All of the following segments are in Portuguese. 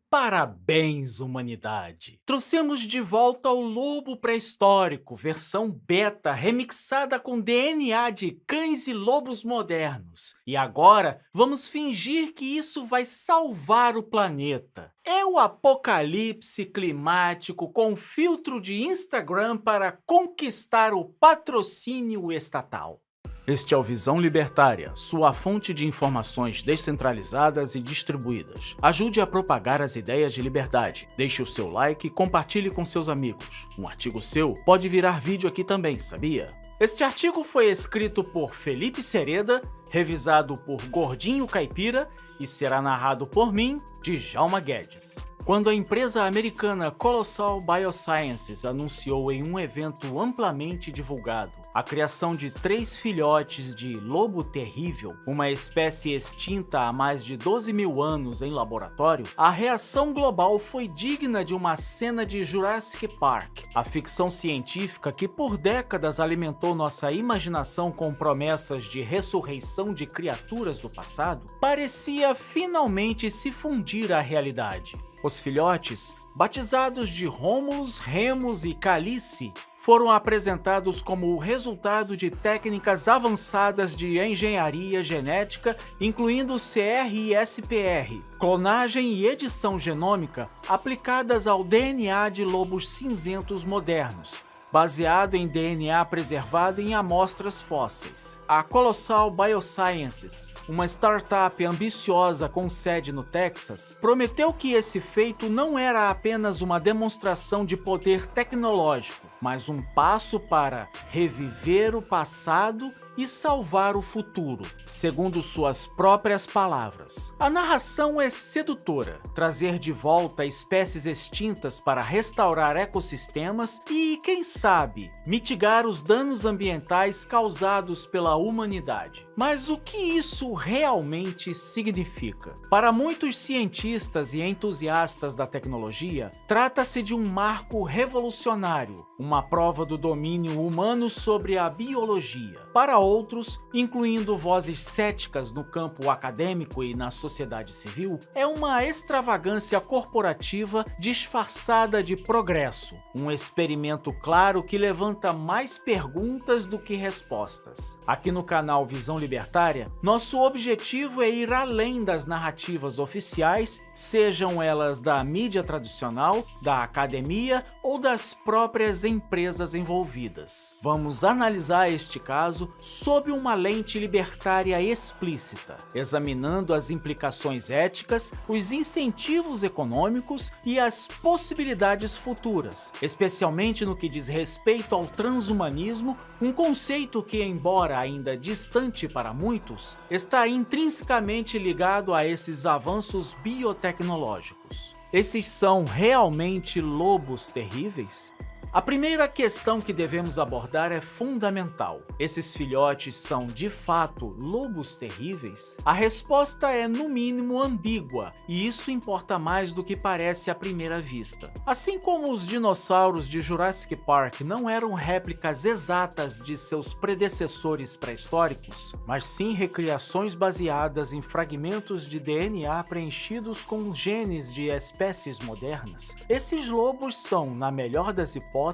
Parabéns, humanidade! Trouxemos de volta o lobo pré-histórico, versão beta remixada com DNA de cães e lobos modernos. E agora vamos fingir que isso vai salvar o planeta. É o apocalipse climático com filtro de Instagram para conquistar o patrocínio estatal. Este é o Visão Libertária, sua fonte de informações descentralizadas e distribuídas. Ajude a propagar as ideias de liberdade. Deixe o seu like e compartilhe com seus amigos. Um artigo seu pode virar vídeo aqui também, sabia? Este artigo foi escrito por Felipe Sereda, revisado por Gordinho Caipira e será narrado por mim, Djalma Guedes. Quando a empresa americana Colossal Biosciences anunciou em um evento amplamente divulgado a criação de 3 filhotes de lobo terrível, uma espécie extinta há mais de 12 mil anos em laboratório, a reação global foi digna de uma cena de Jurassic Park. A ficção científica que por décadas alimentou nossa imaginação com promessas de ressurreição de criaturas do passado, parecia finalmente se fundir à realidade. Os filhotes, batizados de Romulus, Remus e Calice, foram apresentados como o resultado de técnicas avançadas de engenharia genética, incluindo CR e SPR, clonagem e edição genômica aplicadas ao DNA de lobos cinzentos modernos, baseado em DNA preservado em amostras fósseis. A Colossal Biosciences, uma startup ambiciosa com sede no Texas, prometeu que esse feito não era apenas uma demonstração de poder tecnológico, mas um passo para reviver o passado e salvar o futuro, segundo suas próprias palavras. A narração é sedutora, trazer de volta espécies extintas para restaurar ecossistemas e, quem sabe, mitigar os danos ambientais causados pela humanidade. Mas o que isso realmente significa? Para muitos cientistas e entusiastas da tecnologia, trata-se de um marco revolucionário, uma prova do domínio humano sobre a biologia. Para outros, incluindo vozes céticas no campo acadêmico e na sociedade civil, é uma extravagância corporativa disfarçada de progresso, um experimento claro que levanta mais perguntas do que respostas. Aqui no canal Visão Libertária, nosso objetivo é ir além das narrativas oficiais, sejam elas da mídia tradicional, da academia ou das próprias empresas envolvidas. Vamos analisar este caso sob uma lente libertária explícita, examinando as implicações éticas, os incentivos econômicos e as possibilidades futuras, especialmente no que diz respeito ao transhumanismo, um conceito que, embora ainda distante para muitos, está intrinsecamente ligado a esses avanços biotecnológicos. Esses são realmente lobos terríveis? A primeira questão que devemos abordar é fundamental. Esses filhotes são, de fato, lobos terríveis? A resposta é, no mínimo, ambígua, e isso importa mais do que parece à primeira vista. Assim como os dinossauros de Jurassic Park não eram réplicas exatas de seus predecessores pré-históricos, mas sim recriações baseadas em fragmentos de DNA preenchidos com genes de espécies modernas, esses lobos são, na melhor das hipóteses,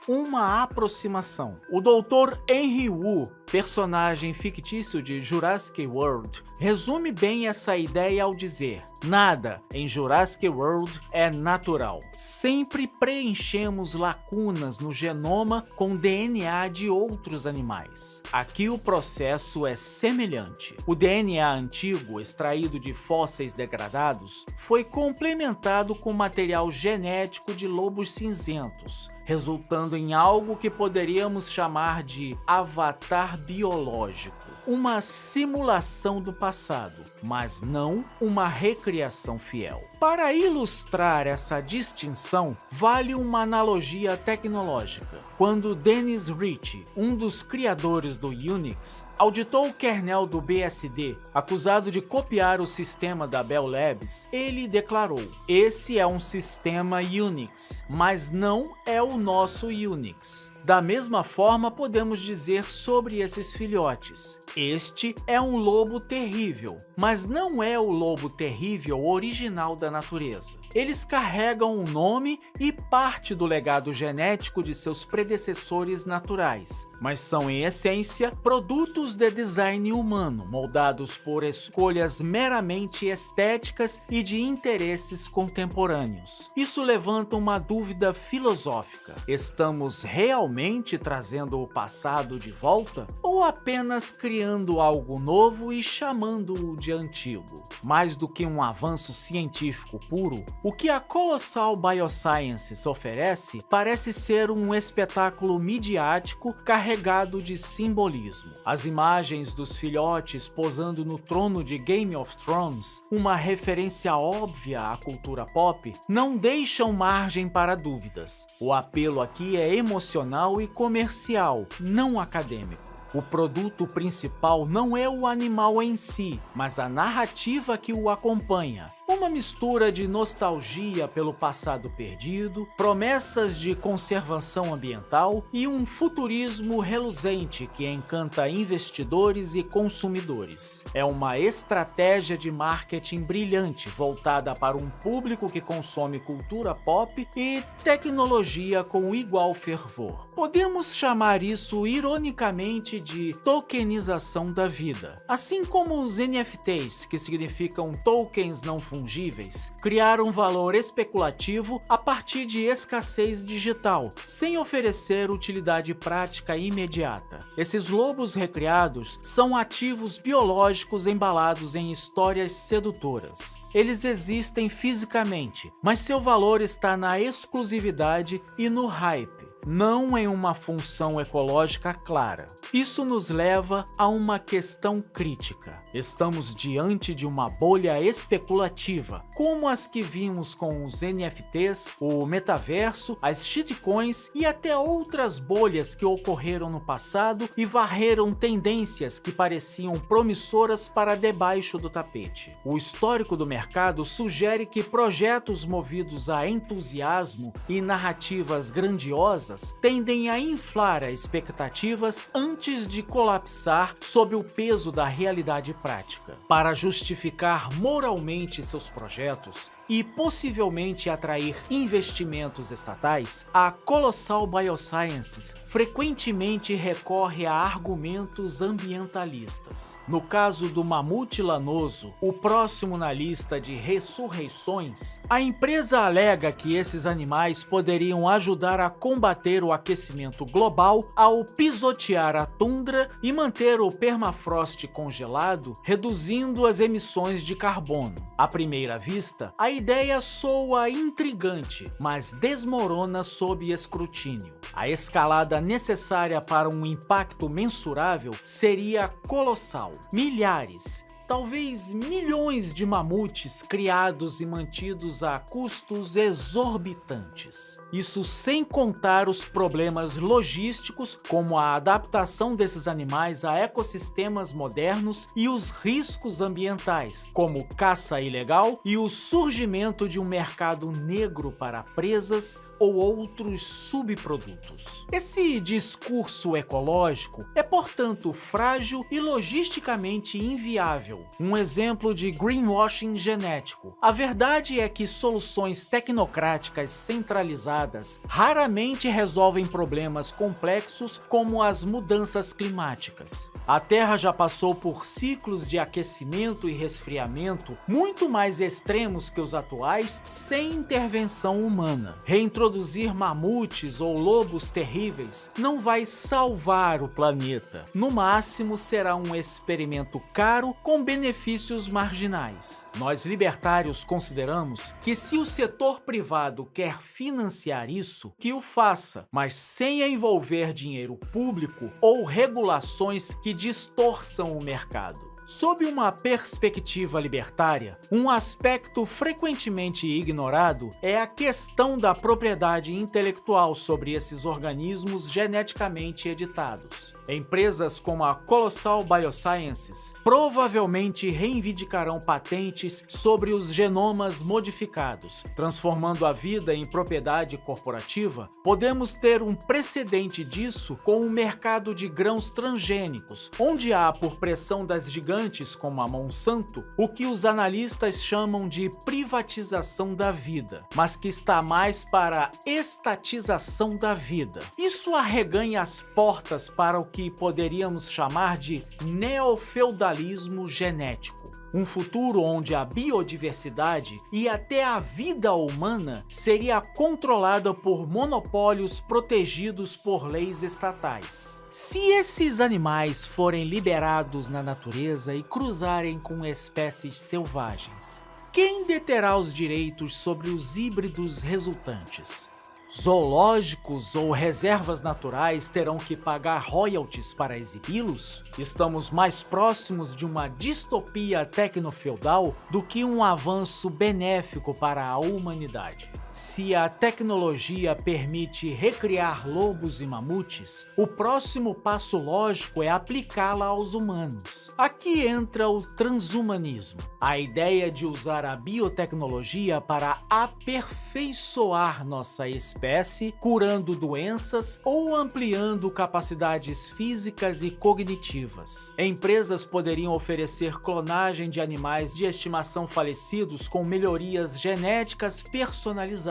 uma aproximação. O Dr. Henry Wu, personagem fictício de Jurassic World, resume bem essa ideia ao dizer: nada em Jurassic World é natural. Sempre preenchemos lacunas no genoma com DNA de outros animais. Aqui o processo é semelhante. O DNA antigo, extraído de fósseis degradados, foi complementado com material genético de lobos cinzentos, resultando em algo que poderíamos chamar de avatar biológico. Uma simulação do passado, mas não uma recriação fiel. Para ilustrar essa distinção, vale uma analogia tecnológica. Quando Dennis Ritchie, um dos criadores do Unix, auditou o kernel do BSD, acusado de copiar o sistema da Bell Labs, ele declarou: "Esse é um sistema Unix, mas não é o nosso Unix." Da mesma forma, podemos dizer sobre esses filhotes: este é um lobo terrível, mas mas não é o lobo terrível original da natureza. Eles carregam o nome e parte do legado genético de seus predecessores naturais, mas são, em essência, produtos de design humano, moldados por escolhas meramente estéticas e de interesses contemporâneos. Isso levanta uma dúvida filosófica. Estamos realmente trazendo o passado de volta? Ou apenas criando algo novo e chamando-o de antigo? Mais do que um avanço científico puro, o que a Colossal Biosciences oferece parece ser um espetáculo midiático carregado de simbolismo. As imagens dos filhotes posando no trono de Game of Thrones, uma referência óbvia à cultura pop, não deixam margem para dúvidas. O apelo aqui é emocional e comercial, não acadêmico. O produto principal não é o animal em si, mas a narrativa que o acompanha. Uma mistura de nostalgia pelo passado perdido, promessas de conservação ambiental e um futurismo reluzente que encanta investidores e consumidores. É uma estratégia de marketing brilhante voltada para um público que consome cultura pop e tecnologia com igual fervor. Podemos chamar isso ironicamente de tokenização da vida. Assim como os NFTs, que significam tokens não fungíveis, criaram valor especulativo a partir de escassez digital, sem oferecer utilidade prática imediata. Esses lobos recriados são ativos biológicos embalados em histórias sedutoras. Eles existem fisicamente, mas seu valor está na exclusividade e no hype, não em uma função ecológica clara. Isso nos leva a uma questão crítica. Estamos diante de uma bolha especulativa, como as que vimos com os NFTs, o metaverso, as shitcoins e até outras bolhas que ocorreram no passado e varreram tendências que pareciam promissoras para debaixo do tapete. O histórico do mercado sugere que projetos movidos a entusiasmo e narrativas grandiosas tendem a inflar as expectativas antes de colapsar sob o peso da realidade prática. Para justificar moralmente seus projetos e possivelmente atrair investimentos estatais, a Colossal Biosciences frequentemente recorre a argumentos ambientalistas. No caso do mamute lanoso, o próximo na lista de ressurreições, a empresa alega que esses animais poderiam ajudar a combater o aquecimento global ao pisotear a tundra e manter o permafrost congelado, reduzindo as emissões de carbono. À primeira vista, a ideia soa intrigante, mas desmorona sob escrutínio. A escalada necessária para um impacto mensurável seria colossal. Milhares, talvez milhões de mamutes criados e mantidos a custos exorbitantes. Isso sem contar os problemas logísticos, como a adaptação desses animais a ecossistemas modernos e os riscos ambientais, como caça ilegal e o surgimento de um mercado negro para presas ou outros subprodutos. Esse discurso ecológico é, portanto, frágil e logisticamente inviável. Um exemplo de greenwashing genético. A verdade é que soluções tecnocráticas centralizadas raramente resolvem problemas complexos como as mudanças climáticas. A Terra já passou por ciclos de aquecimento e resfriamento muito mais extremos que os atuais sem intervenção humana. Reintroduzir mamutes ou lobos terríveis não vai salvar o planeta. No máximo, será um experimento caro com benefícios marginais. Nós libertários consideramos que se o setor privado quer financiar isso, que o faça, mas sem envolver dinheiro público ou regulações que distorçam o mercado. Sob uma perspectiva libertária, um aspecto frequentemente ignorado é a questão da propriedade intelectual sobre esses organismos geneticamente editados. Empresas como a Colossal Biosciences provavelmente reivindicarão patentes sobre os genomas modificados. Transformando a vida em propriedade corporativa, podemos ter um precedente disso com o mercado de grãos transgênicos, onde há, por pressão das gigantes como a Monsanto, o que os analistas chamam de privatização da vida, mas que está mais para a estatização da vida. Isso arreganha as portas para o que poderíamos chamar de neofeudalismo genético. Um futuro onde a biodiversidade e até a vida humana seria controlada por monopólios protegidos por leis estatais. Se esses animais forem liberados na natureza e cruzarem com espécies selvagens, quem deterá os direitos sobre os híbridos resultantes? Zoológicos ou reservas naturais terão que pagar royalties para exibi-los? Estamos mais próximos de uma distopia tecnofeudal do que um avanço benéfico para a humanidade. Se a tecnologia permite recriar lobos e mamutes, o próximo passo lógico é aplicá-la aos humanos. Aqui entra o transhumanismo, a ideia de usar a biotecnologia para aperfeiçoar nossa espécie, curando doenças ou ampliando capacidades físicas e cognitivas. Empresas poderiam oferecer clonagem de animais de estimação falecidos com melhorias genéticas personalizadas,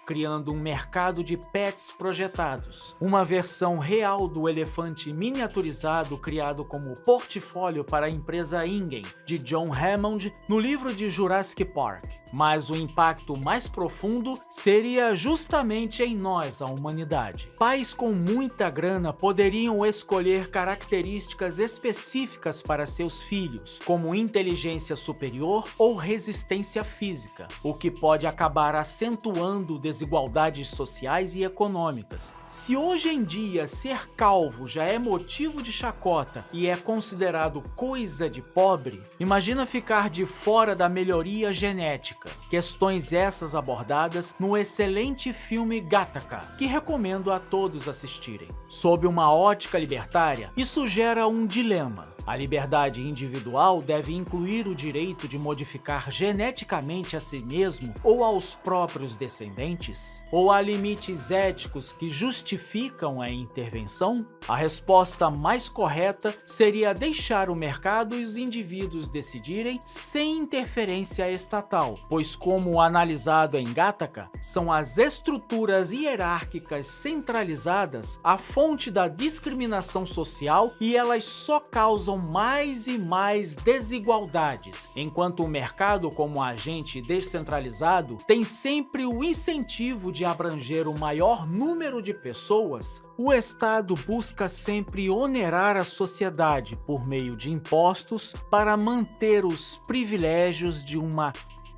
criando um mercado de pets projetados. Uma versão real do elefante miniaturizado criado como portfólio para a empresa Ingen, de John Hammond, no livro de Jurassic Park. Mas o impacto mais profundo seria justamente em nós, a humanidade. Pais com muita grana poderiam escolher características específicas para seus filhos, como inteligência superior ou resistência física, o que pode acabar acentuando desigualdades sociais e econômicas. Se hoje em dia ser calvo já é motivo de chacota e é considerado coisa de pobre, imagina ficar de fora da melhoria genética. Questões essas abordadas no excelente filme Gattaca, que recomendo a todos assistirem. Sob uma ótica libertária, isso gera um dilema. A liberdade individual deve incluir o direito de modificar geneticamente a si mesmo ou aos próprios descendentes? Ou há limites éticos que justificam a intervenção? A resposta mais correta seria deixar o mercado e os indivíduos decidirem sem interferência estatal, pois, como analisado em Gattaca, são as estruturas hierárquicas centralizadas a fonte da discriminação social e elas só causam mais e mais desigualdades, enquanto o mercado, como agente descentralizado, tem sempre o incentivo de abranger o maior número de pessoas. O Estado busca sempre onerar a sociedade por meio de impostos para manter os privilégios de uma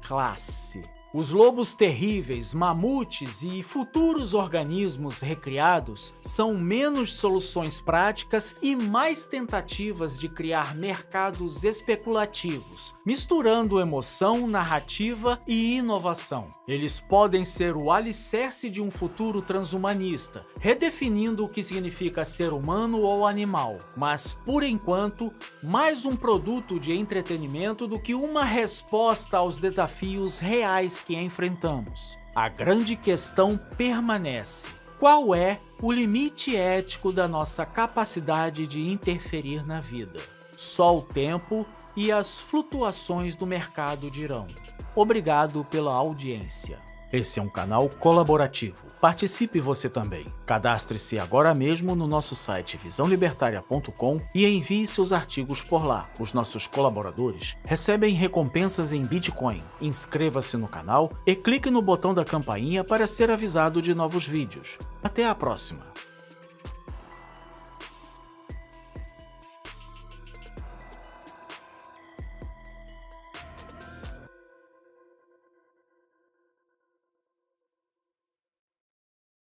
classe. Os lobos terríveis, mamutes e futuros organismos recriados são menos soluções práticas e mais tentativas de criar mercados especulativos, misturando emoção, narrativa e inovação. Eles podem ser o alicerce de um futuro transhumanista, redefinindo o que significa ser humano ou animal, mas, por enquanto, mais um produto de entretenimento do que uma resposta aos desafios reais que enfrentamos. A grande questão permanece: qual é o limite ético da nossa capacidade de interferir na vida? Só o tempo e as flutuações do mercado dirão. Obrigado pela audiência. Esse é um canal colaborativo. Participe você também. Cadastre-se agora mesmo no nosso site visãolibertaria.com e envie seus artigos por lá. Os nossos colaboradores recebem recompensas em Bitcoin. Inscreva-se no canal e clique no botão da campainha para ser avisado de novos vídeos. Até a próxima!